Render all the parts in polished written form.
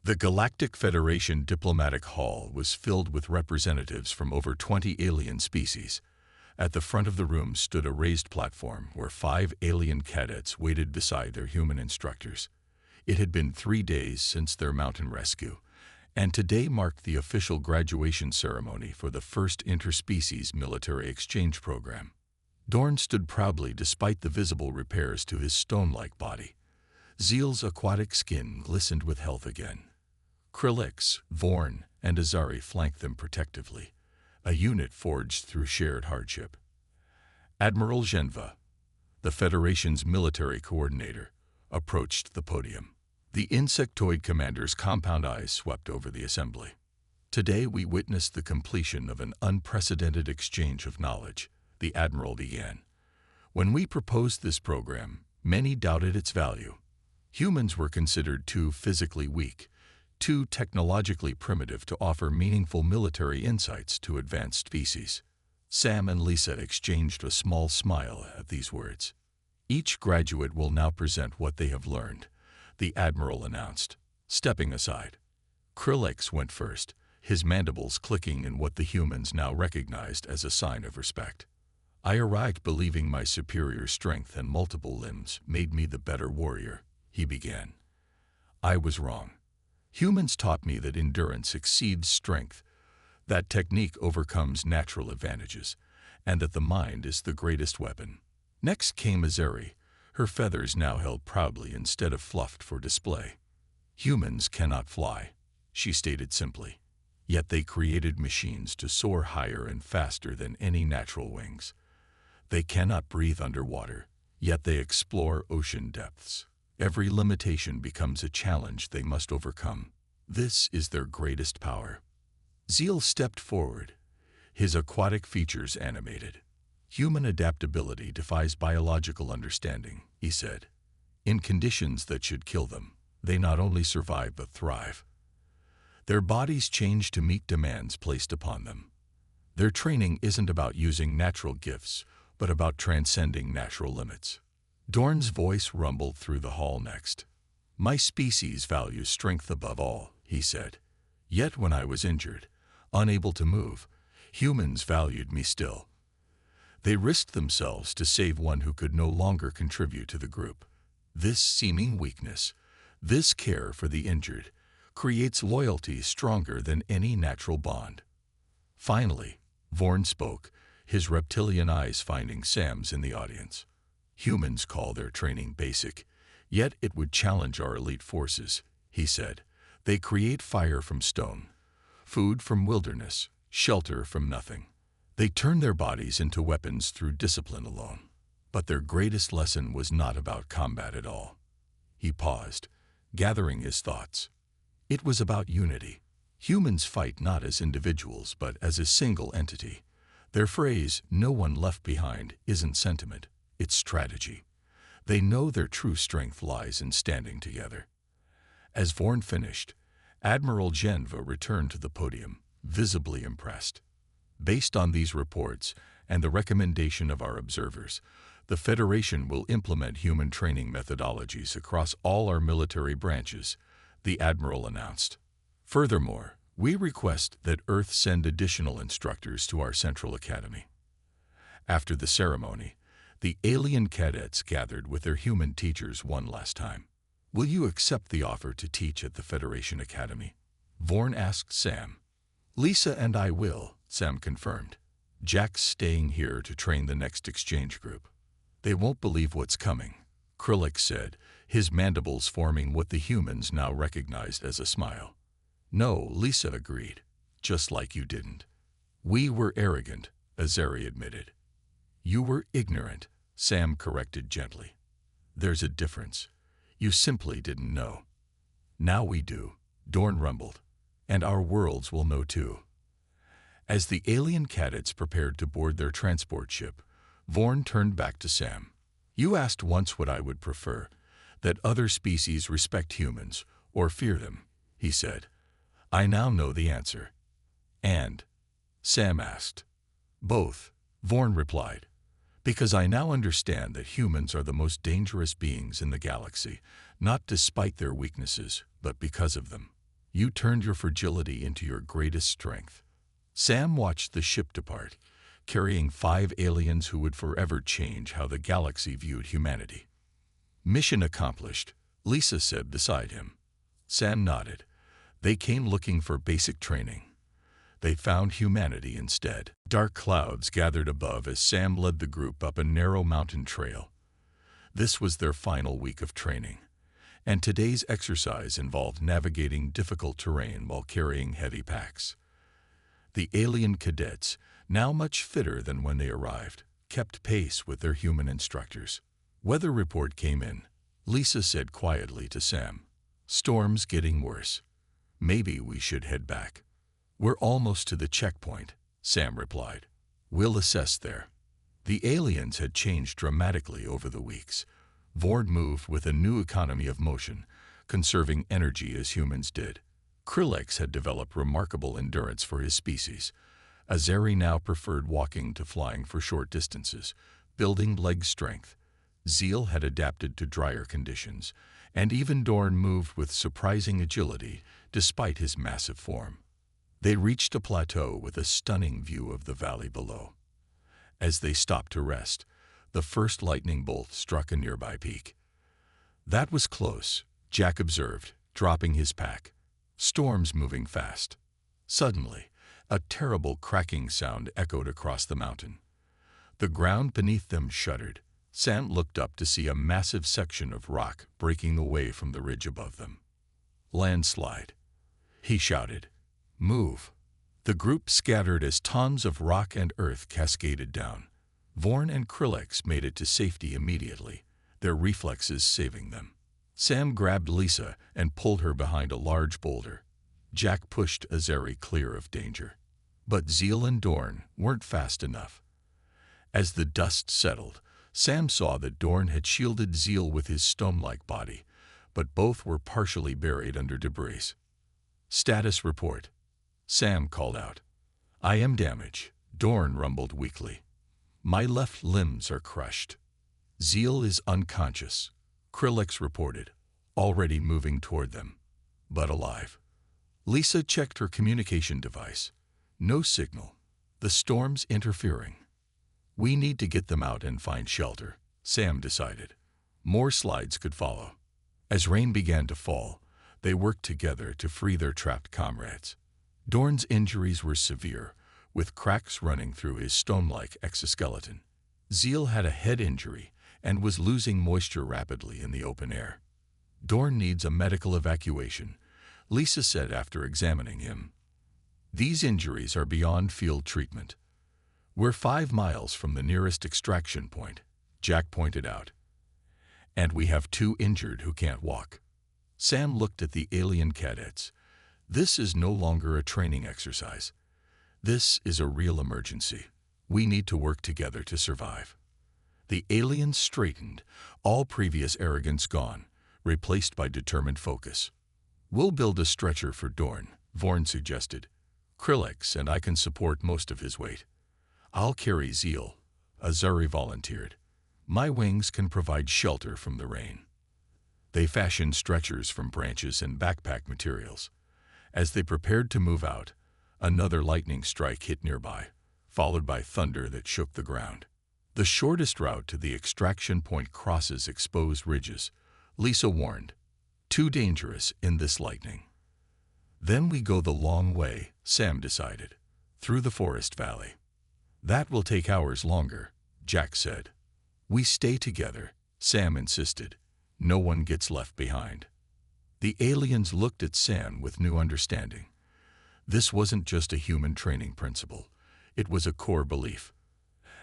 The Galactic Federation Diplomatic Hall was filled with representatives from over 20 alien species. At the front of the room stood a raised platform where 5 alien cadets waited beside their human instructors. It had been 3 days since their mountain rescue, and today marked the official graduation ceremony for the first interspecies military exchange program. Dorn stood proudly despite the visible repairs to his stone-like body. Zeal's aquatic skin glistened with health again. Krillix, Vorn, and Azari flanked them protectively, a unit forged through shared hardship. Admiral Genva, the Federation's military coordinator, approached the podium. The insectoid commander's compound eyes swept over the assembly. Today we witnessed the completion of an unprecedented exchange of knowledge, the Admiral began. When we proposed this program, many doubted its value. Humans were considered too physically weak, too technologically primitive to offer meaningful military insights to advanced species. Sam and Lisa exchanged a small smile at these words. Each graduate will now present what they have learned, the Admiral announced, stepping aside. Krillix went first, his mandibles clicking in what the humans now recognized as a sign of respect. I arrived believing my superior strength and multiple limbs made me the better warrior, he began. I was wrong. Humans taught me that endurance exceeds strength, that technique overcomes natural advantages, and that the mind is the greatest weapon. Next came Azari, her feathers now held proudly instead of fluffed for display. Humans cannot fly, she stated simply, yet they created machines to soar higher and faster than any natural wings. They cannot breathe underwater, yet they explore ocean depths. Every limitation becomes a challenge they must overcome. This is their greatest power. Zeal stepped forward, his aquatic features animated. Human adaptability defies biological understanding, he said. In conditions that should kill them, they not only survive but thrive. Their bodies change to meet demands placed upon them. Their training isn't about using natural gifts, but about transcending natural limits. Dorn's voice rumbled through the hall next. My species values strength above all, he said. Yet when I was injured, unable to move, humans valued me still. They risked themselves to save one who could no longer contribute to the group. This seeming weakness, this care for the injured, creates loyalty stronger than any natural bond. Finally, Vorn spoke, his reptilian eyes finding Sam's in the audience. Humans call their training basic, yet it would challenge our elite forces, he said. They create fire from stone, food from wilderness, shelter from nothing. They turn their bodies into weapons through discipline alone. But their greatest lesson was not about combat at all. He paused, gathering his thoughts. It was about unity. Humans fight not as individuals, but as a single entity. Their phrase, "no one left behind," isn't sentiment, it's strategy. They know their true strength lies in standing together. As Vorn finished, Admiral Genva returned to the podium, visibly impressed. Based on these reports and the recommendation of our observers, the Federation will implement human training methodologies across all our military branches, the Admiral announced. Furthermore, we request that Earth send additional instructors to our Central Academy. After the ceremony, the alien cadets gathered with their human teachers one last time. Will you accept the offer to teach at the Federation Academy? Vorn asked Sam. Lisa and I will, Sam confirmed. Jack's staying here to train the next exchange group. They won't believe what's coming, Krillix said, his mandibles forming what the humans now recognized as a smile. No, Lisa agreed, just like you didn't. We were arrogant, Azari admitted. You were ignorant, Sam corrected gently. There's a difference. You simply didn't know. Now we do, Dorn rumbled, and our worlds will know too. As the alien cadets prepared to board their transport ship, Vorn turned back to Sam. You asked once what I would prefer, that other species respect humans or fear them, he said. I now know the answer. And? Sam asked. Both, Vorn replied. Because I now understand that humans are the most dangerous beings in the galaxy, not despite their weaknesses, but because of them. You turned your fragility into your greatest strength. Sam watched the ship depart, carrying 5 aliens who would forever change how the galaxy viewed humanity. Mission accomplished, Lisa said beside him. Sam nodded. They came looking for basic training. They found humanity instead. Dark clouds gathered above as Sam led the group up a narrow mountain trail. This was their final week of training, and today's exercise involved navigating difficult terrain while carrying heavy packs. The alien cadets, now much fitter than when they arrived, kept pace with their human instructors. Weather report came in. Lisa said quietly to Sam, "Storm's getting worse. Maybe we should head back." "We're almost to the checkpoint," Sam replied. "We'll assess there." The aliens had changed dramatically over the weeks. Vord moved with a new economy of motion, conserving energy as humans did. Krillex had developed remarkable endurance for his species. Azeri now preferred walking to flying for short distances, building leg strength. Zeal had adapted to drier conditions, and even Dorn moved with surprising agility despite his massive form. They reached a plateau with a stunning view of the valley below. As they stopped to rest, the first lightning bolt struck a nearby peak. "That was close," Jack observed, dropping his pack. "Storm's moving fast." Suddenly, a terrible cracking sound echoed across the mountain. The ground beneath them shuddered. Sam looked up to see a massive section of rock breaking away from the ridge above them. "Landslide," he shouted. "Move." The group scattered as tons of rock and earth cascaded down. Vorn and Krillex made it to safety immediately, their reflexes saving them. Sam grabbed Lisa and pulled her behind a large boulder. Jack pushed Azeri clear of danger. But Zeal and Dorn weren't fast enough. As the dust settled, Sam saw that Dorn had shielded Zeal with his stone-like body, but both were partially buried under debris. "Status report," Sam called out. "I am damaged," Dorn rumbled weakly. "My left limbs are crushed." "Zeal is unconscious," Krillex reported, already moving toward them, but alive. Lisa checked her communication device. No signal. The storm's interfering. "We need to get them out and find shelter," Sam decided. More slides could follow. As rain began to fall, they worked together to free their trapped comrades. Dorn's injuries were severe, with cracks running through his stone-like exoskeleton. Zeal had a head injury and was losing moisture rapidly in the open air. "Dorn needs a medical evacuation," Lisa said after examining him. "These injuries are beyond field treatment." "We're 5 miles from the nearest extraction point," Jack pointed out. "And we have 2 injured who can't walk." Sam looked at the alien cadets. "This is no longer a training exercise. This is a real emergency. We need to work together to survive." The aliens straightened, all previous arrogance gone, replaced by determined focus. "We'll build a stretcher for Dorn," Vorn suggested. "Krillex and I can support most of his weight." "I'll carry Zeal," Azari volunteered. "My wings can provide shelter from the rain." They fashioned stretchers from branches and backpack materials. As they prepared to move out, another lightning strike hit nearby, followed by thunder that shook the ground. "The shortest route to the extraction point crosses exposed ridges," Lisa warned. "Too dangerous in this lightning." "Then we go the long way," Sam decided, "through the forest valley." "That will take hours longer," Jack said. "We stay together," Sam insisted. "No one gets left behind." The aliens looked at Sam with new understanding. This wasn't just a human training principle. It was a core belief.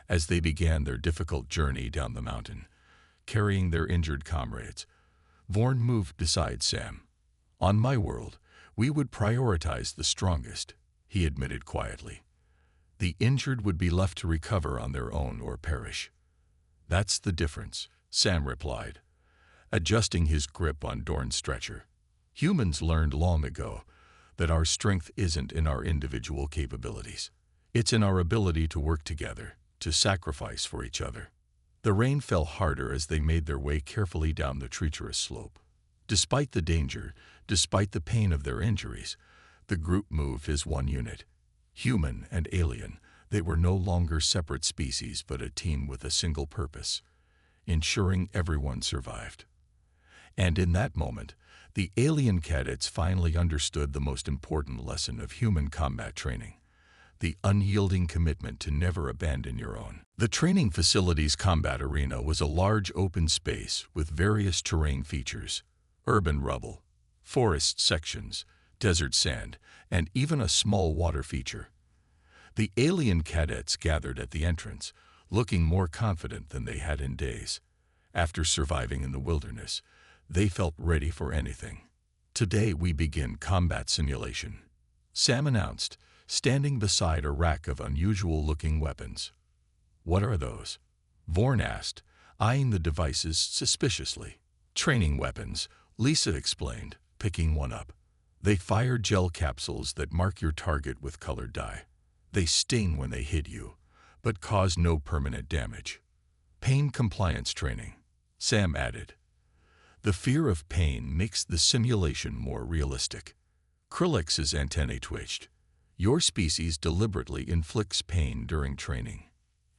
As they began their difficult journey down the mountain, carrying their injured comrades, Vorn moved beside Sam. "On my world, we would prioritize the strongest," he admitted quietly. "The injured would be left to recover on their own or perish." "That's the difference," Sam replied, adjusting his grip on Dorn's stretcher. "Humans learned long ago that our strength isn't in our individual capabilities. It's in our ability to work together, to sacrifice for each other." The rain fell harder as they made their way carefully down the treacherous slope. Despite the danger, despite the pain of their injuries, the group moved as one unit. Human and alien, they were no longer separate species but a team with a single purpose: ensuring everyone survived. And in that moment, the alien cadets finally understood the most important lesson of human combat training: the unyielding commitment to never abandon your own. The training facility's combat arena was a large open space with various terrain features: urban rubble, forest sections, desert sand, and even a small water feature. The alien cadets gathered at the entrance, looking more confident than they had in days. After surviving in the wilderness, they felt ready for anything. "Today we begin combat simulation," Sam announced, standing beside a rack of unusual-looking weapons. "What are those?" Vorn asked, eyeing the devices suspiciously. "Training weapons," Lisa explained, picking one up. "They fire gel capsules that mark your target with colored dye. They sting when they hit you, but cause no permanent damage." "Pain compliance training," Sam added. The fear of pain makes the simulation more realistic. Krillex's antennae twitched. "Your species deliberately inflicts pain during training."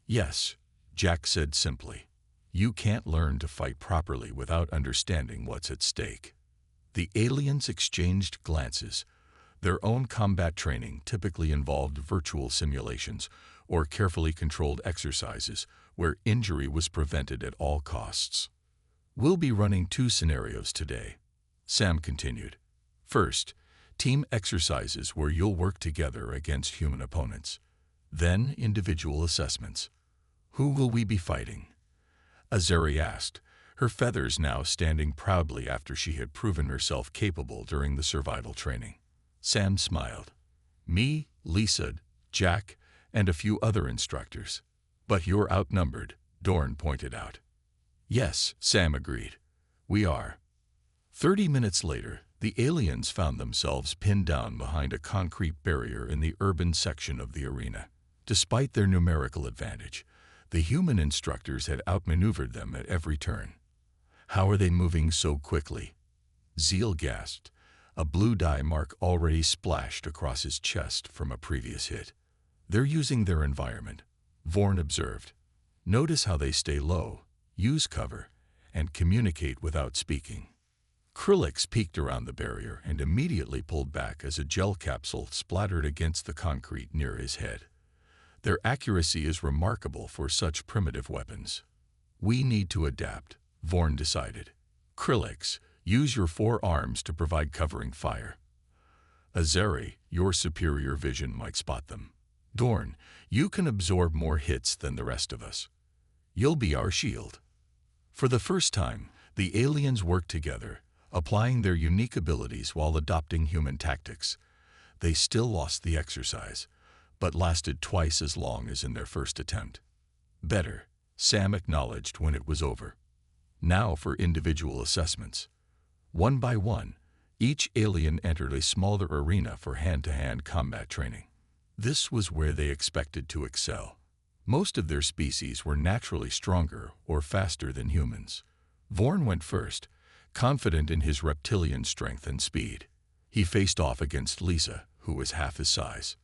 "Yes," Jack said simply. "You can't learn to fight properly without understanding what's at stake." The aliens exchanged glances. Their own combat training typically involved virtual simulations or carefully controlled exercises where injury was prevented at all costs. "We'll be running 2 scenarios today," Sam continued. "First, team exercises where you'll work together against human opponents. Then individual assessments." "Who will we be fighting?" Azeri asked, her feathers now standing proudly after she had proven herself capable during the survival training. Sam smiled. "Me, Lisa, Jack, and a few other instructors." "But you're outnumbered," Dorn pointed out. "Yes," Sam agreed. "We are." 30 minutes later, the aliens found themselves pinned down behind a concrete barrier in the urban section of the arena. Despite their numerical advantage, the human instructors had outmaneuvered them at every turn. "How are they moving so quickly?" Zeal gasped, a blue dye mark already splashed across his chest from a previous hit. "They're using their environment," Vorn observed. "Notice how they stay low, use cover, and communicate without speaking." Krillex peeked around the barrier and immediately pulled back as a gel capsule splattered against the concrete near his head. Their accuracy is remarkable for such primitive weapons. "We need to adapt," Vorn decided. "Krillex, use your 4 arms to provide covering fire. Azeri, your superior vision might spot them. Dorn, you can absorb more hits than the rest of us. You'll be our shield." For the first time, the aliens worked together, applying their unique abilities while adopting human tactics. They still lost the exercise, but lasted twice as long as in their first attempt. "Better," Sam acknowledged when it was over. Now for individual assessments. One by one, each alien entered a smaller arena for hand-to-hand combat training. This was where they expected to excel. Most of their species were naturally stronger or faster than humans. Vorn went first, confident in his reptilian strength and speed. He faced off against Lisa, who was half his size.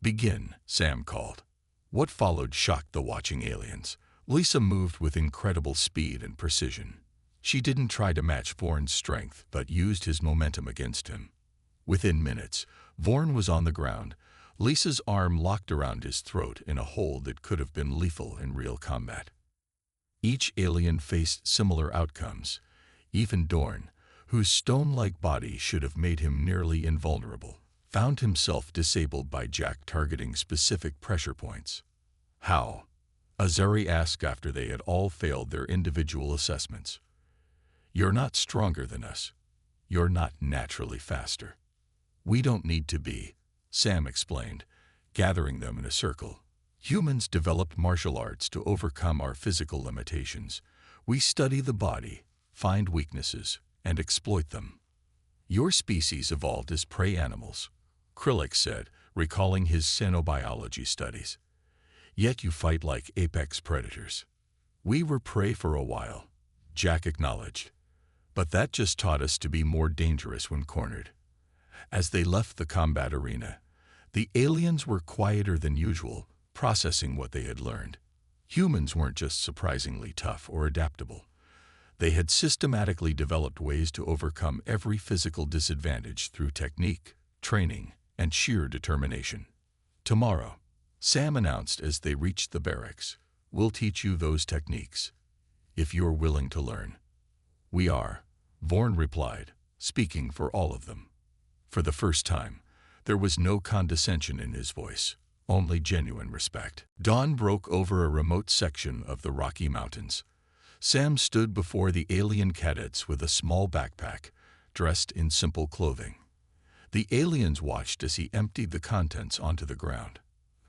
"Begin," Sam called. What followed shocked the watching aliens. Lisa moved with incredible speed and precision. She didn't try to match Vorn's strength, but used his momentum against him. Within minutes, Vorn was on the ground, Lisa's arm locked around his throat in a hold that could have been lethal in real combat. Each alien faced similar outcomes. Even Dorn, whose stone-like body should have made him nearly invulnerable, found himself disabled by Jack targeting specific pressure points. "How?" Azeri asked after they had all failed their individual assessments. "You're not stronger than us. You're not naturally faster." "We don't need to be," Sam explained, gathering them in a circle. "Humans developed martial arts to overcome our physical limitations. We study the body, find weaknesses, and exploit them. Your species evolved as prey animals," Krillex said, recalling his xenobiology studies. "Yet you fight like apex predators." "We were prey for a while," Jack acknowledged. But that just taught us to be more dangerous when cornered. As they left the combat arena, the aliens were quieter than usual, processing what they had learned. Humans weren't just surprisingly tough or adaptable. They had systematically developed ways to overcome every physical disadvantage through technique, training, and sheer determination. Tomorrow, Sam announced as they reached the barracks, "We'll teach you those techniques, if you're willing to learn." "We are," Vorn replied, speaking for all of them. For the first time, there was no condescension in his voice, only genuine respect. Dawn broke over a remote section of the Rocky Mountains. Sam stood before the alien cadets with a small backpack, dressed in simple clothing. The aliens watched as he emptied the contents onto the ground.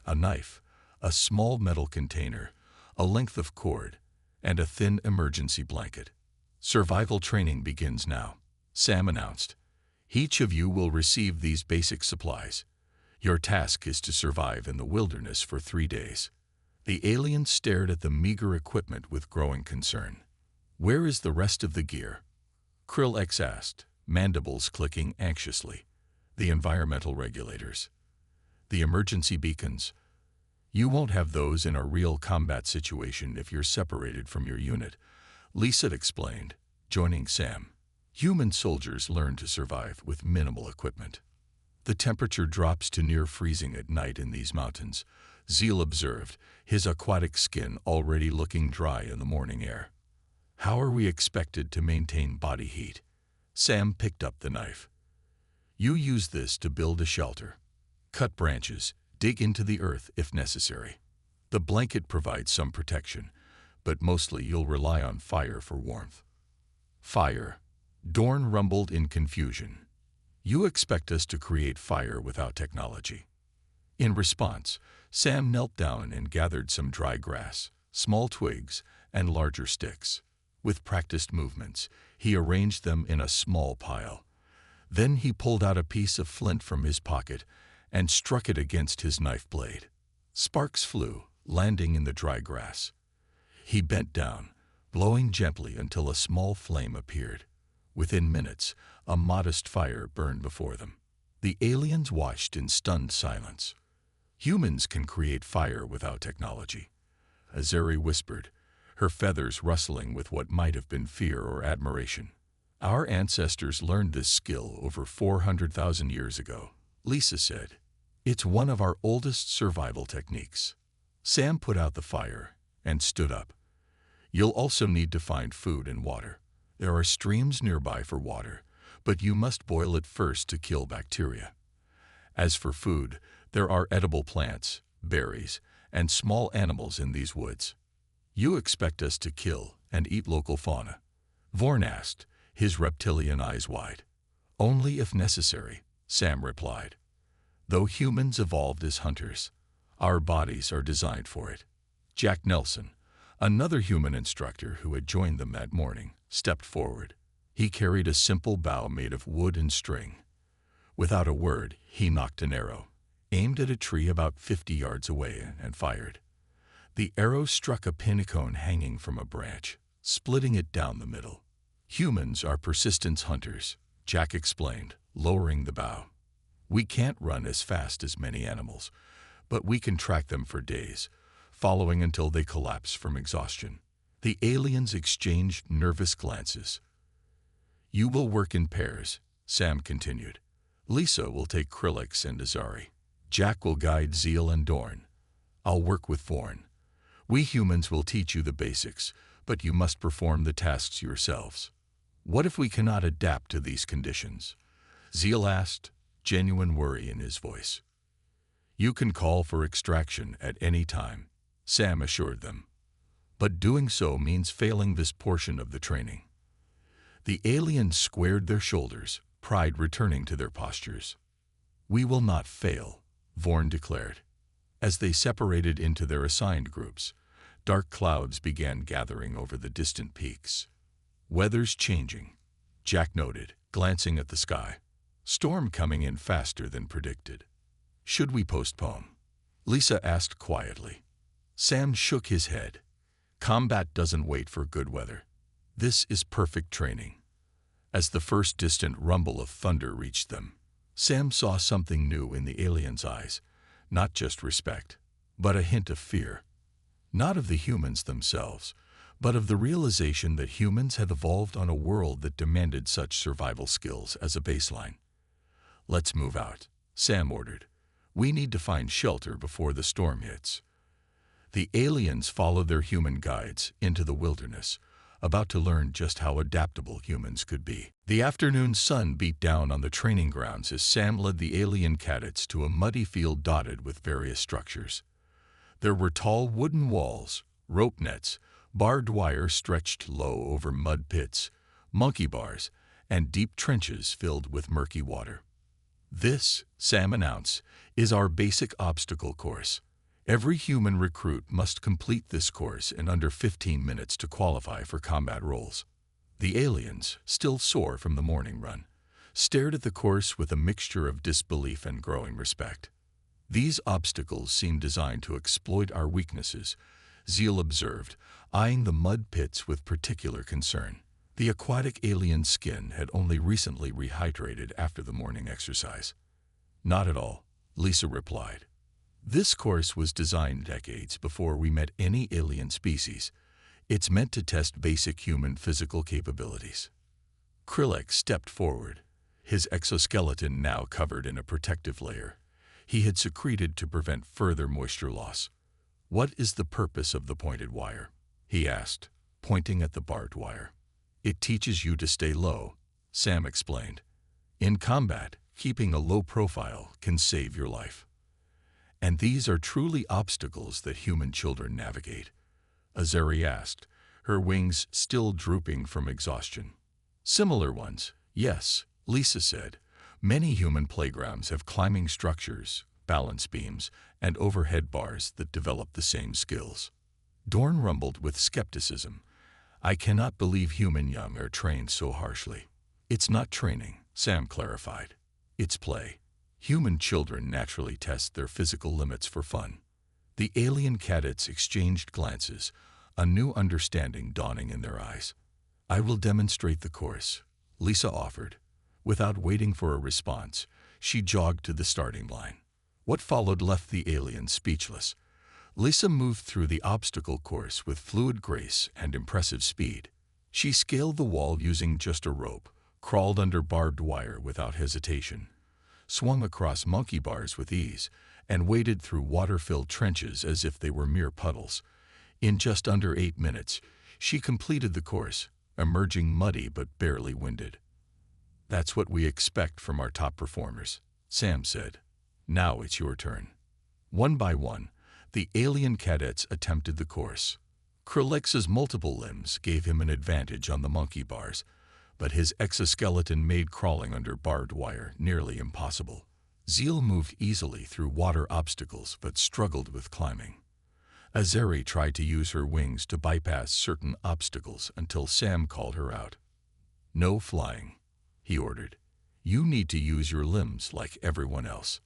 A knife, a small metal container, a length of cord, and a thin emergency blanket. "Survival training begins now," Sam announced. "Each of you will receive these basic supplies. Your task is to survive in the wilderness for 3 days." The aliens stared at the meager equipment with growing concern. "Where is the rest of the gear?" Krillx asked, mandibles clicking anxiously. "The environmental regulators. The emergency beacons. You won't have those in a real combat situation if you're separated from your unit," Lisa explained, joining Sam. "Human soldiers learn to survive with minimal equipment." "The temperature drops to near freezing at night in these mountains," Zeal observed, his aquatic skin already looking dry in the morning air. "How are we expected to maintain body heat?" Sam picked up the knife. "You use this to build a shelter. Cut branches, dig into the earth if necessary. The blanket provides some protection, but mostly you'll rely on fire for warmth." "Fire," Dorn rumbled in confusion. "You expect us to create fire without technology?" In response, Sam knelt down and gathered some dry grass, small twigs, and larger sticks. With practiced movements, he arranged them in a small pile. Then he pulled out a piece of flint from his pocket and struck it against his knife blade. Sparks flew, landing in the dry grass. He bent down, blowing gently until a small flame appeared. Within minutes, a modest fire burned before them. The aliens watched in stunned silence. "Humans can create fire without technology," Azeri whispered, her feathers rustling with what might have been fear or admiration. "Our ancestors learned this skill over 400,000 years ago," Lisa said. "It's one of our oldest survival techniques." Sam put out the fire and stood up. "You'll also need to find food and water. There are streams nearby for water, but you must boil it first to kill bacteria. As for food, there are edible plants, berries, and small animals in these woods. You expect us to kill and eat local fauna?" Vorn asked, his reptilian eyes wide. "Only if necessary," Sam replied. "Though humans evolved as hunters, our bodies are designed for it." Jack Nelson, another human instructor who had joined them that morning, stepped forward. He carried a simple bow made of wood and string. Without a word, he nocked an arrow, aimed at a tree about 50 yards away, and fired. The arrow struck a pinnacle hanging from a branch, splitting it down the middle. "Humans are persistence hunters," Jack explained, lowering the bow. "We can't run as fast as many animals, but we can track them for days, following until they collapse from exhaustion." The aliens exchanged nervous glances. "You will work in pairs," Sam continued. "Lisa will take Krillix and Azari. Jack will guide Zeal and Dorn. I'll work with Vorn. We humans will teach you the basics, but you must perform the tasks yourselves." "What if we cannot adapt to these conditions?" Zeal asked, genuine worry in his voice. "You can call for extraction at any time," Sam assured them. "But doing so means failing this portion of the training." The aliens squared their shoulders, pride returning to their postures. "We will not fail," Vorn declared. As they separated into their assigned groups, dark clouds began gathering over the distant peaks. "Weather's changing," Jack noted, glancing at the sky. "Storm coming in faster than predicted. Should we postpone?" Lisa asked quietly. Sam shook his head. "Combat doesn't wait for good weather. This is perfect training. As the first distant rumble of thunder reached them, Sam saw something new in the aliens' eyes, not just respect, but a hint of fear. Not of the humans themselves, but of the realization that humans had evolved on a world that demanded such survival skills as a baseline. "Let's move out," Sam ordered. "We need to find shelter before the storm hits." The aliens followed their human guides into the wilderness, about to learn just how adaptable humans could be. The afternoon sun beat down on the training grounds as Sam led the alien cadets to a muddy field dotted with various structures. There were tall wooden walls, rope nets, barbed wire stretched low over mud pits, monkey bars, and deep trenches filled with murky water. "This," Sam announced, "is our basic obstacle course. Every human recruit must complete this course in under 15 minutes to qualify for combat roles." The aliens, still sore from the morning run, stared at the course with a mixture of disbelief and growing respect. "These obstacles seem designed to exploit our weaknesses," Zeal observed, eyeing the mud pits with particular concern. The aquatic alien's skin had only recently rehydrated after the morning exercise. "Not at all," Lisa replied. "This course was designed decades before we met any alien species. It's meant to test basic human physical capabilities." Krillek stepped forward, his exoskeleton now covered in a protective layer he had secreted to prevent further moisture loss. "What is the purpose of the pointed wire?" he asked, pointing at the barbed wire. "It teaches you to stay low," Sam explained. "In combat, keeping a low profile can save your life. And these are truly obstacles that human children navigate?" Azeri asked, her wings still drooping from exhaustion. "Similar ones, yes," Lisa said. "Many human playgrounds have climbing structures, balance beams, and overhead bars that develop the same skills." Dorn rumbled with skepticism. "I cannot believe human young are trained so harshly." "It's not training," Sam clarified. "It's play. Human children naturally test their physical limits for fun." The alien cadets exchanged glances, a new understanding dawning in their eyes. "I will demonstrate the course," Lisa offered. Without waiting for a response, she jogged to the starting line. What followed left the aliens speechless. Lisa moved through the obstacle course with fluid grace and impressive speed. She scaled the wall using just a rope, crawled under barbed wire without hesitation, swung across monkey bars with ease, and waded through water-filled trenches as if they were mere puddles. In just under 8 minutes, she completed the course, emerging muddy but barely winded. "That's what we expect from our top performers," Sam said. "Now it's your turn." One by one, the alien cadets attempted the course. Krillex's multiple limbs gave him an advantage on the monkey bars, but his exoskeleton made crawling under barbed wire nearly impossible. Zeal moved easily through water obstacles but struggled with climbing. Azeri tried to use her wings to bypass certain obstacles until Sam called her out. "No flying," he ordered. "You need to use your limbs like everyone else."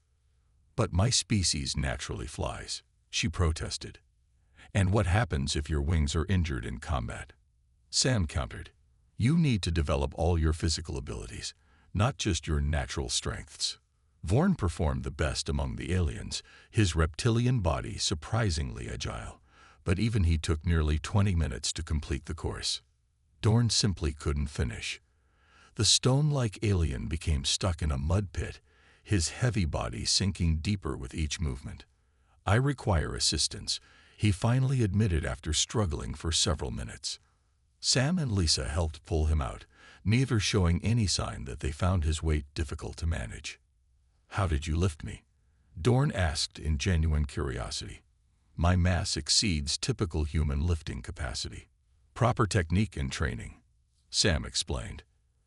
"But my species naturally flies," she protested. "And what happens if your wings are injured in combat?" Sam countered. "You need to develop all your physical abilities, not just your natural strengths." Vorn performed the best among the aliens, his reptilian body surprisingly agile, but even he took nearly 20 minutes to complete the course. Dorn simply couldn't finish. The stone-like alien became stuck in a mud pit, his heavy body sinking deeper with each movement. "I require assistance," he finally admitted after struggling for several minutes. Sam and Lisa helped pull him out, neither showing any sign that they found his weight difficult to manage. "How did you lift me?" Dorn asked in genuine curiosity. "My mass exceeds typical human lifting capacity. Proper technique and training," Sam explained.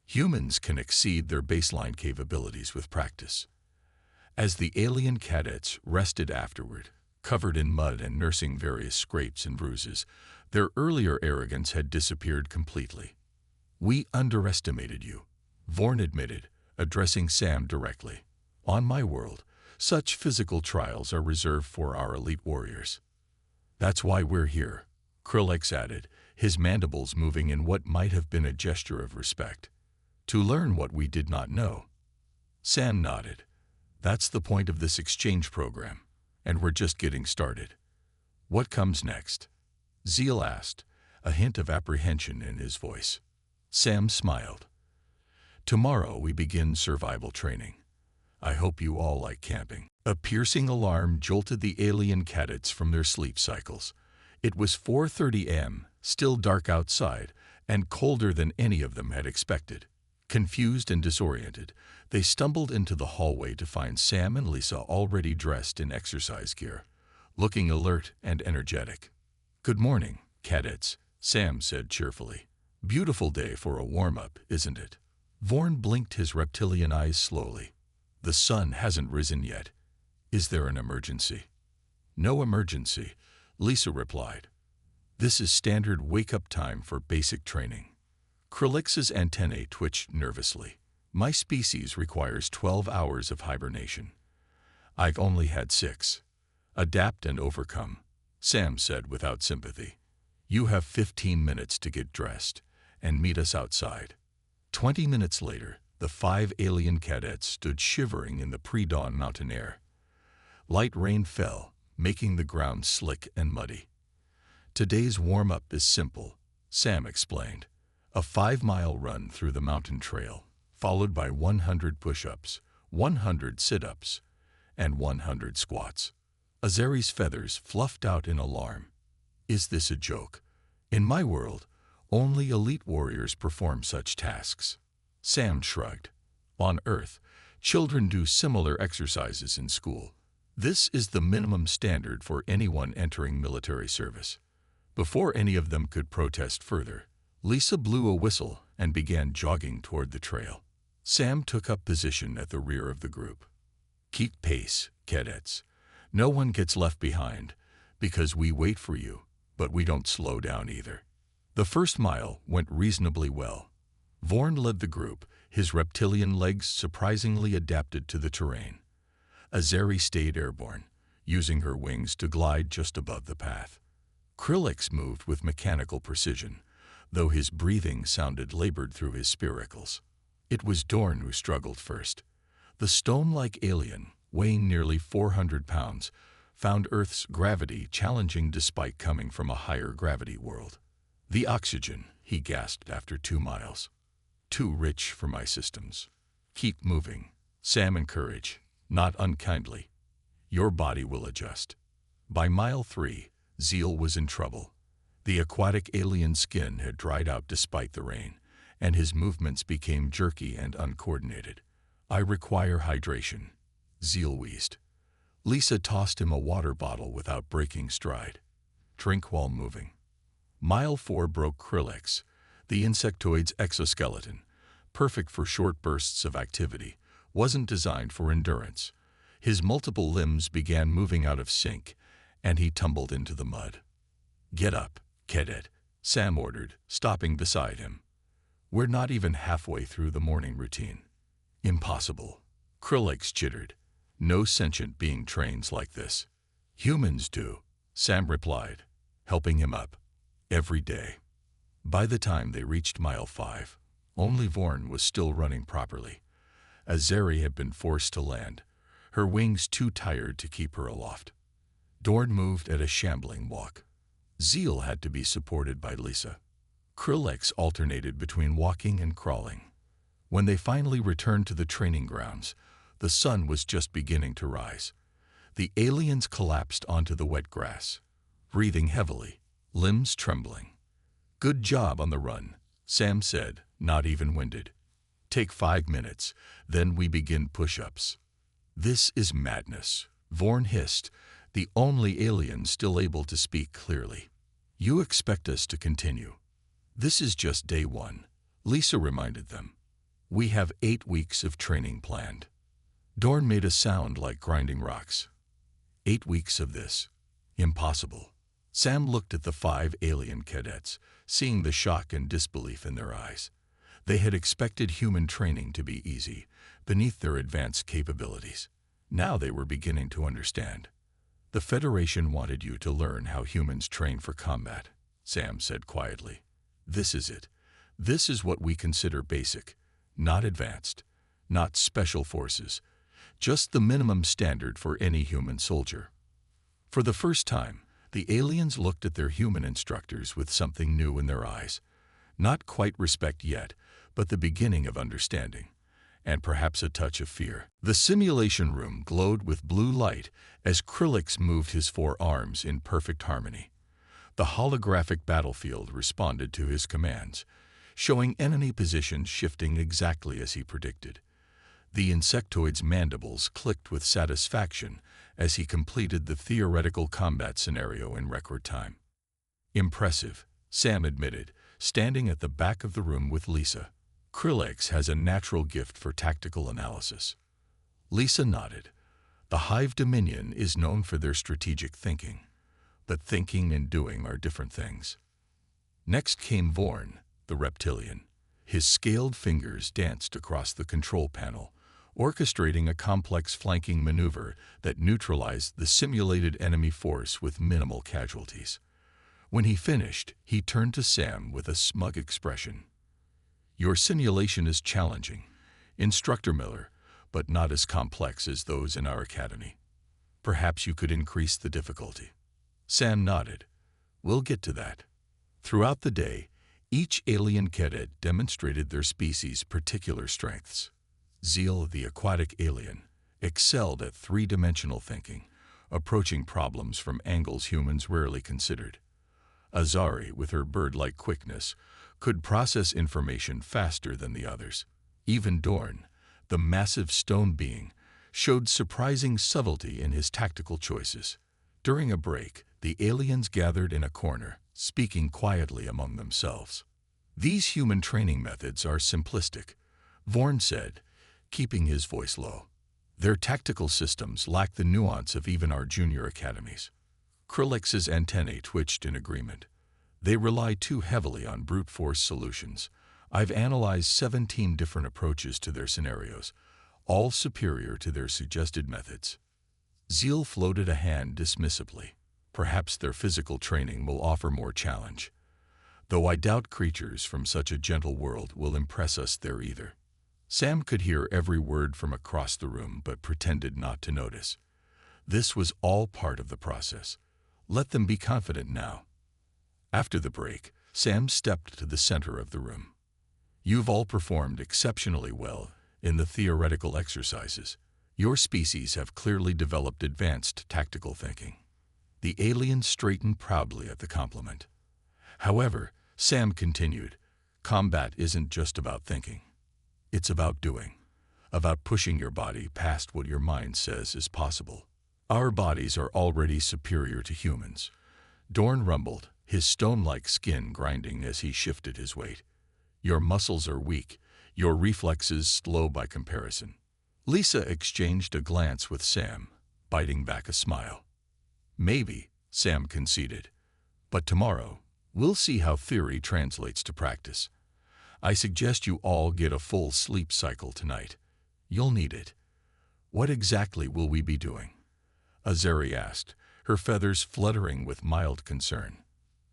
"Humans can exceed their baseline capabilities with practice." As the alien cadets rested afterward, covered in mud and nursing various scrapes and bruises, their earlier arrogance had disappeared completely. "We underestimated you," Vorn admitted, addressing Sam directly. "On my world, such physical trials are reserved for our elite warriors." "That's why we're here," Krillex added, his mandibles moving in what might have been a gesture of respect. To learn what we did not know. Sam nodded. That's the point of this exchange program, and we're just getting started. What comes next? Zeal asked, a hint of apprehension in his voice. Sam smiled. Tomorrow we begin survival training. I hope you all like camping. A piercing alarm jolted the alien cadets from their sleep cycles. It was 4:30 a.m., still dark outside, and colder than any of them had expected. Confused and disoriented, they stumbled into the hallway to find Sam and Lisa already dressed in exercise gear, looking alert and energetic. "Good morning, cadets," Sam said cheerfully. "Beautiful day for a warm-up, isn't it?" Vorn blinked his reptilian eyes slowly. "The sun hasn't risen yet. Is there an emergency?" "No emergency," Lisa replied. "This is standard wake-up time for basic training." Krillix's antennae twitched nervously. "My species requires 12 hours of hibernation. I've only had 6. Adapt and overcome," Sam said without sympathy. "You have 15 minutes to get dressed and meet us outside." 20 minutes later, the 5 alien cadets stood shivering in the pre-dawn mountain air. Light rain fell, making the ground slick and muddy. "Today's warm-up is simple," Sam explained. "A 5-mile run through the mountain trail, followed by 100 push-ups, 100 sit-ups, and 100 squats." Azari's feathers fluffed out in alarm. "Is this a joke? In my world, only elite warriors perform such tasks." Sam shrugged. "On Earth, children do similar exercises in school. This is the minimum standard for anyone entering military service." Before any of them could protest further, Lisa blew a whistle and began jogging toward the trail. Sam took up position at the rear of the group. "Keep pace, cadets. No one gets left behind, because we wait for you, but we don't slow down either." The first mile went reasonably well. Vorn led the group, his reptilian legs surprisingly adapted to the terrain. Azari stayed airborne, using her wings to glide just above the path. Krillix moved with mechanical precision, though his breathing sounded labored through his spiracles. It was Dorn who struggled first. The stone-like alien, weighing nearly 400 pounds, found Earth's gravity challenging despite coming from a higher gravity world. "The oxygen," he gasped after 2 miles. "Too rich for my systems." "Keep moving," Sam encouraged, not unkindly. "Your body will adjust." By mile 3, Zeal was in trouble. The aquatic alien skin had dried out despite the rain, and his movements became jerky and uncoordinated. "I require hydration," Zeal wheezed. Lisa tossed him a water bottle without breaking stride. "Drink while moving." Mile 4 broke Krillix, the insectoid's exoskeleton, perfect for short bursts of activity, wasn't designed for endurance. His multiple limbs began moving out of sync, and he tumbled into the mud. "Get up, cadet," Sam ordered, stopping beside him. "We're not even halfway through the morning routine." "Impossible," Krillix chittered. "No sentient being trains like this." "Humans do," Sam replied, helping him up. "Every day." By the time they reached mile 5, only Vorn was still running properly. Azari had been forced to land, her wings too tired to keep her aloft. Dorn moved at a shambling walk. Zeal had to be supported by Lisa. Krillix alternated between walking and crawling. When they finally returned to the training grounds, the sun was just beginning to rise. The aliens collapsed onto the wet grass, breathing heavily, limbs trembling. "Good job on the run," Sam said, not even winded. "Take 5 minutes, then we begin push-ups." "This is madness," Vorn hissed, the only alien still able to speak clearly. "You expect us to continue." "This is just day 1, Lisa reminded them. "We have 8 weeks of training planned." Dorn made a sound like grinding rocks. 8 weeks of this. Impossible. Sam looked at the 5 alien cadets, seeing the shock and disbelief in their eyes. They had expected human training to be easy, beneath their advanced capabilities. Now they were beginning to understand. "The Federation wanted you to learn how humans train for combat," Sam said quietly. "This is it. This is what we consider basic. Not advanced, not special forces, just the minimum standard for any human soldier. For the first time, the aliens looked at their human instructors with something new in their eyes. Not quite respect yet, but the beginning of understanding, and perhaps a touch of fear. The simulation room glowed with blue light as Krillix moved his four arms in perfect harmony. The holographic battlefield responded to his commands, showing enemy positions shifting exactly as he predicted. The insectoid's mandibles clicked with satisfaction as he completed the theoretical combat scenario in record time. Impressive, Sam admitted, standing at the back of the room with Lisa. Krillix has a natural gift for tactical analysis. Lisa nodded. The Hive Dominion is known for their strategic thinking, but thinking and doing are different things. Next came Vorn, the reptilian. His scaled fingers danced across the control panel, orchestrating a complex flanking maneuver that neutralized the simulated enemy force with minimal casualties. When he finished, he turned to Sam with a smug expression. "Your simulation is challenging, Instructor Miller, but not as complex as those in our academy. Perhaps you could increase the difficulty." Sam nodded. "We'll get to that." Throughout the day, each alien cadet demonstrated their species' particular strengths. Zeal, the aquatic alien, excelled at three-dimensional thinking, approaching problems from angles humans rarely considered. Azari, with her bird-like quickness, could process information faster than the others. Even Dorn, the massive stone being, showed surprising subtlety in his tactical choices. During a break, the aliens gathered in a corner, speaking quietly among themselves. "These human training methods are simplistic," Vorn said, keeping his voice low. "Their tactical systems lack the nuance of even our junior academies." Krillix's antennae twitched in agreement. "They rely too heavily on brute force solutions. I've analyzed 17 different approaches to their scenarios, all superior to their suggested methods." Zeal floated a hand dismissively. "Perhaps their physical training will offer more challenge, though I doubt creatures from such a gentle world will impress us there either." Sam could hear every word from across the room but pretended not to notice. This was all part of the process. Let them be confident now. After the break, Sam stepped to the center of the room. "You've all performed exceptionally well in the theoretical exercises. Your species have clearly developed advanced tactical thinking." The aliens straightened proudly at the compliment. "However," Sam continued, "combat isn't just about thinking. It's about doing, about pushing your body past what your mind says is possible. Our bodies are already superior to humans." Dorn rumbled, his stone-like skin grinding as he shifted his weight. "Your muscles are weak, your reflexes slow by comparison." Lisa exchanged a glance with Sam, biting back a smile. "Maybe," Sam conceded, "but tomorrow, we'll see how theory translates to practice. I suggest you all get a full sleep cycle tonight. You'll need it." "What exactly will we be doing?" Azari asked, her feathers fluttering with mild concern.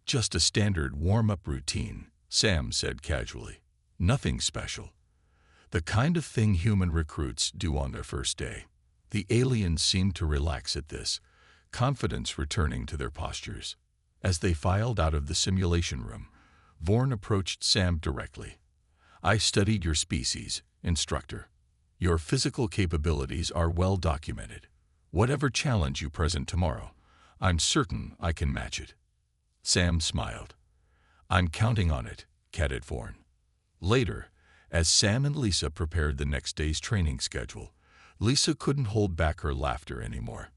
"Just a standard warm-up routine," Sam said casually. "Nothing special. The kind of thing human recruits do on their first day." The aliens seemed to relax at this, confidence returning to their postures. As they filed out of the simulation room, Vorn approached Sam directly. "I studied your species, Instructor. Your physical capabilities are well documented. Whatever challenge you present tomorrow, I'm certain I can match it." Sam smiled. "I'm counting on it, Cadet Vorn." Later, as Sam and Lisa prepared the next day's training schedule, Lisa couldn't hold back her laughter anymore.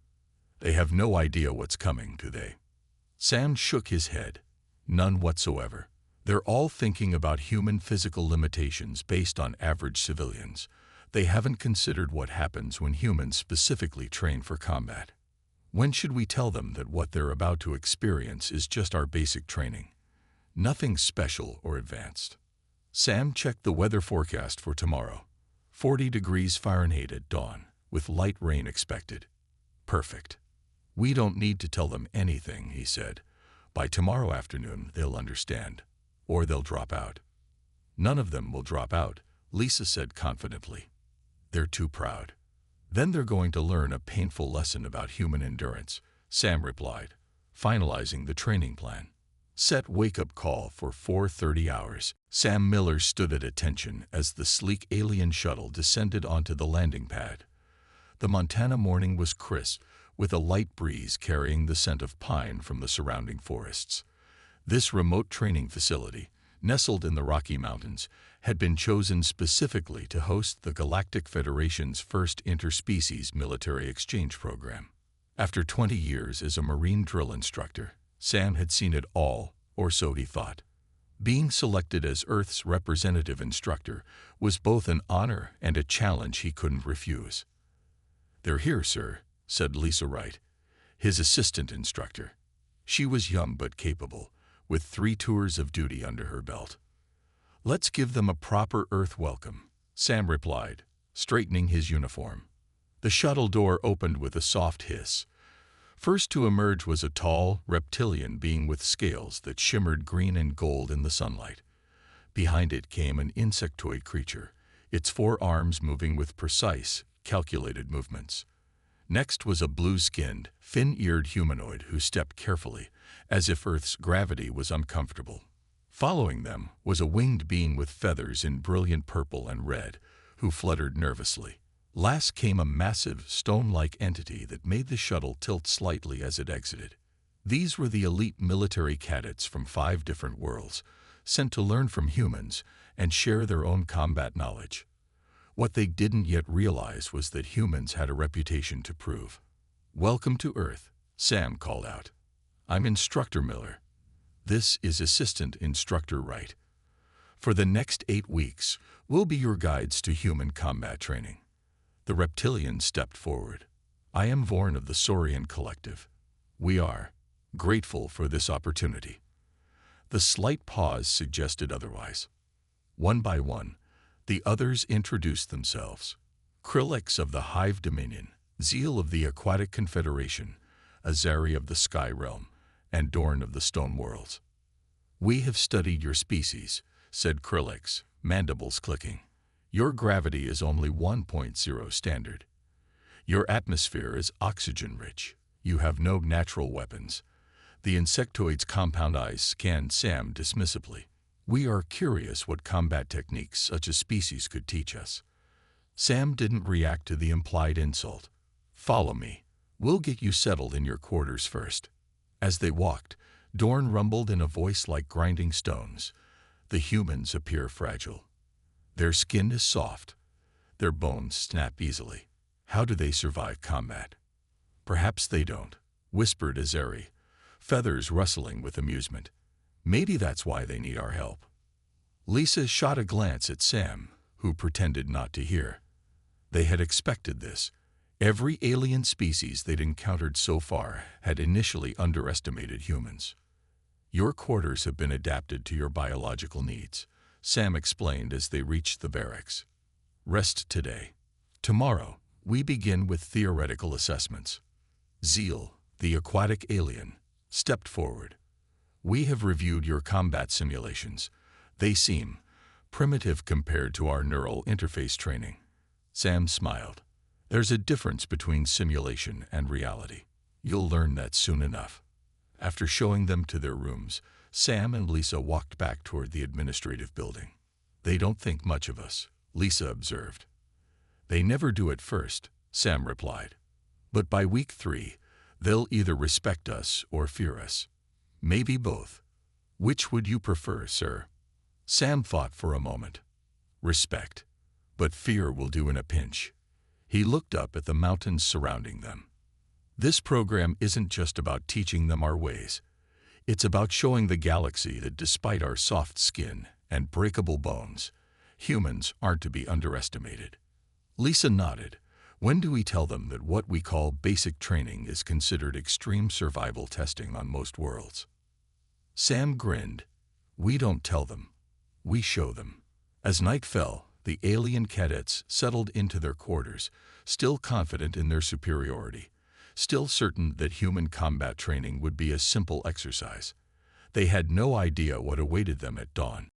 "They have no idea what's coming, do they?" Sam shook his head. "None whatsoever. They're all thinking about human physical limitations based on average civilians. They haven't considered what happens when humans specifically train for combat. When should we tell them that what they're about to experience is just our basic training? Nothing special or advanced." Sam checked the weather forecast for tomorrow. 40 degrees Fahrenheit at dawn, with light rain expected. "Perfect. We don't need to tell them anything," he said. "By tomorrow afternoon, they'll understand. Or they'll drop out." "None of them will drop out," Lisa said confidently. They're too proud. Then they're going to learn a painful lesson about human endurance, Sam replied, finalizing the training plan. Set wake-up call for 4:30 hours. Sam Miller stood at attention as the sleek alien shuttle descended onto the landing pad. The Montana morning was crisp, with a light breeze carrying the scent of pine from the surrounding forests. This remote training facility, nestled in the Rocky Mountains, had been chosen specifically to host the Galactic Federation's first interspecies military exchange program. After 20 years as a Marine drill instructor, Sam had seen it all, or so he thought. Being selected as Earth's representative instructor was both an honor and a challenge he couldn't refuse. "They're here, sir," said Lisa Wright, his assistant instructor. She was young but capable, with 3 tours of duty under her belt. "Let's give them a proper Earth welcome," Sam replied, straightening his uniform. The shuttle door opened with a soft hiss. First to emerge was a tall, reptilian being with scales that shimmered green and gold in the sunlight. Behind it came an insectoid creature, its 4 arms moving with precise, calculated movements. Next was a blue-skinned, fin-eared humanoid who stepped carefully, as if Earth's gravity was uncomfortable. Following them was a winged being with feathers in brilliant purple and red, who fluttered nervously. Last came a massive, stone-like entity that made the shuttle tilt slightly as it exited. These were the elite military cadets from 5 different worlds, sent to learn from humans and share their own combat knowledge. What they didn't yet realize was that humans had a reputation to prove. "Welcome to Earth," Sam called out. "I'm Instructor Miller. This is Assistant Instructor Wright. For the next 8 weeks, we'll be your guides to human combat training." The reptilian stepped forward. "I am Vorn of the Saurian Collective. We are grateful for this opportunity." The slight pause suggested otherwise. One by one, the others introduced themselves. Krillix of the Hive Dominion, Zeal of the Aquatic Confederation, Azari of the Sky Realm, and Dorn of the Stone Worlds. "We have studied your species," said Krillix, mandibles clicking. "Your gravity is only 1.0 standard. Your atmosphere is oxygen-rich. You have no natural weapons." The insectoid's compound eyes scanned Sam dismissively. "We are curious what combat techniques such a species could teach us." Sam didn't react to the implied insult. "Follow me. We'll get you settled in your quarters first." As they walked, Dorn rumbled in a voice like grinding stones. "The humans appear fragile. Their skin is soft. Their bones snap easily. How do they survive combat?" "Perhaps they don't," whispered Azari, feathers rustling with amusement. "Maybe that's why they need our help." Lisa shot a glance at Sam, who pretended not to hear. They had expected this. Every alien species they'd encountered so far had initially underestimated humans. "Your quarters have been adapted to your biological needs," Sam explained as they reached the barracks. "Rest today. Tomorrow, we begin with theoretical assessments." Zeal, the aquatic alien, stepped forward. "We have reviewed your combat simulations. They seem primitive compared to our neural interface training." Sam smiled. "There's a difference between simulation and reality. You'll learn that soon enough." After showing them to their rooms, Sam and Lisa walked back toward the administrative building. "They don't think much of us," Lisa observed. "They never do at first," Sam replied. "But by week 3, they'll either respect us or fear us. Maybe both. Which would you prefer, sir?" Sam thought for a moment. "Respect. But fear will do in a pinch." He looked up at the mountains surrounding them. "This program isn't just about teaching them our ways. It's about showing the galaxy that despite our soft skin and breakable bones, humans aren't to be underestimated." Lisa nodded. "When do we tell them that what we call basic training is considered extreme survival testing on most worlds?" Sam grinned. "We don't tell them. We show them." As night fell, the alien cadets settled into their quarters, still confident in their superiority, still certain that human combat training would be a simple exercise. They had no idea what awaited them at dawn.